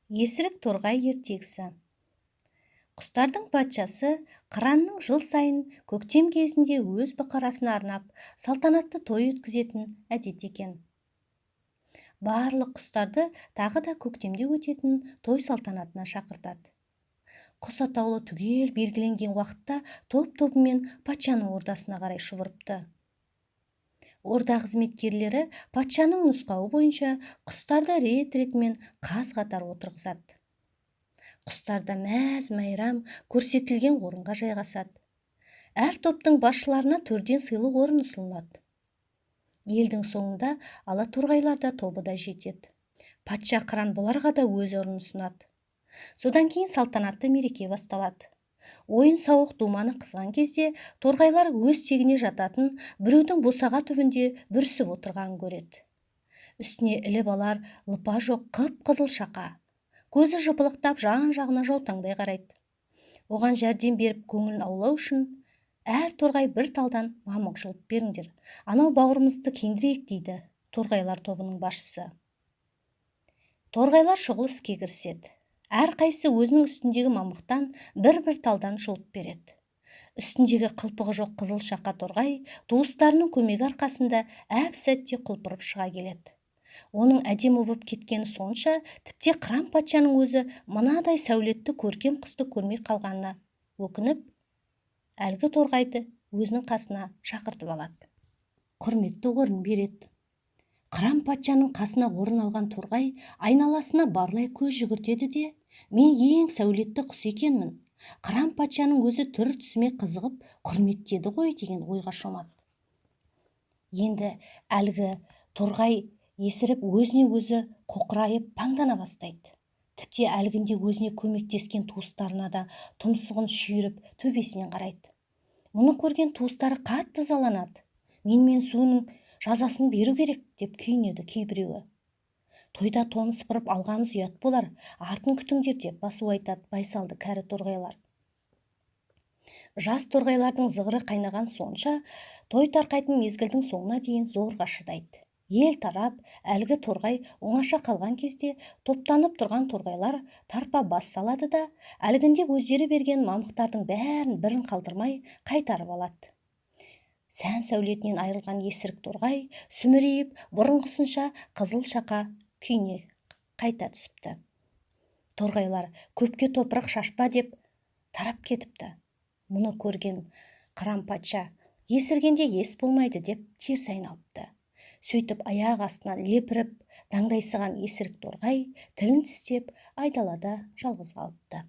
Есірік торғай ертегісі. Құстардың патшасы қыранның жыл сайын көктем кезінде өз бұқарасына арнап салтанатты той өткізетін әдет екен. Барлық құстарды тағы да көктемде өтетін той салтанатына шақыртады. Құс атаулы түгел белгіленген уақытта топ-тобымен патшаның ордасына қарай шұбырыпты. Орда қызметкерлері патшаның нұсқауы бойынша құстарды рет-ретімен қаз-қатар отырғызады. Құстарда мәз-майрам көрсетілген орынға жайғасады. Әр топтың басшыларына төрден сыйлық орын ұсынылады. Елдің соңында алаторғайлар да тобы да жетеді. Патша қыран бұларға да өз орнын ұсынады. Содан кейін салтанатты мереке басталады. Ойын-сауық думаны қызған кезде торғайлар өз тегіне жататын біреудің босаға түбінде бүрісіп отырғанын көреді. Үстіне іліп алар лыпа жоқ қып-қызыл шақа. Көзі жыпылықтап жан-жағына жаутаңдай қарайды. Оған жәрдем беріп көңілін аулау үшін әр торғай бір талдан мамық жұлып беріңдер. Анау бауырымызды кеңдірейік дейді торғайлар тобының басшысы. Торғайлар шұғыл іске кіріседі. Әрқайсысы өзінің үстіндегі мамықтан бір-бір талдан жұлып береді. Үстіндегі қылпығы жоқ қызыл шақа торғай туыстарының көмегі арқасында әп-сәтте құлпырып шыға келеді. Оның әдемі болып кеткені сонша, тіпті қыран патшаның өзі мынадай сәулетті көркем құсты көрмей қалғанына өкініп, әлгі торғайды өзінің қасына шақыртып алады. Құрметті орын береді. Қыран патшаның қасына орын алған торғай айналасына барлай көз жүгіртеді де, мен ең сәулетті құс екенмін. Қыран патшаның өзі түр-түсіме қызығып құрметтеді ғой деген ойға шомады. Енді әлгі торғай есіріп өзіне өзі қоқырайып паңдана бастайды. Тіпті әлгінде өзіне көмектескен туыстарына да тұмсығын шүйіріп төбесінен қарайды. Мұны көрген туыстары қатты ызаланады. Мен суының жазасын беру керек деп күйінеді кейбіреуі. Тойда тоны сыпырып алғанымыз ұят болар, артын күтіңдер деп басу айтады байсалды кәрі торғайлар. Жас торғайлардың зығыры қайнаған сонша, той тарқайтын мезгілдің соңына дейін зорға шыдайды. Ел тарап, әлгі торғай оңаша қалған кезде топтанып тұрған торғайлар тарпа бас салады да, әлгінде өздері берген мамықтардың бәрін бірін қалдырмай қайтарып алады. Сән сәулетінен айырылған есірік торғай сүмірейіп, бұрынғысынша қызыл шақа күйіне қайта түсіпті. Торғайлар көпке топырақ шашпа деп тарап кетіпті. Мұны көрген қыран патша есіргенде ес болмайды деп теріс айналыпты. Сөйтіп аяқ астынан лепіріп даңдайсыған есірік торғай тілін тістеп айдалада жалғыз қалыпты.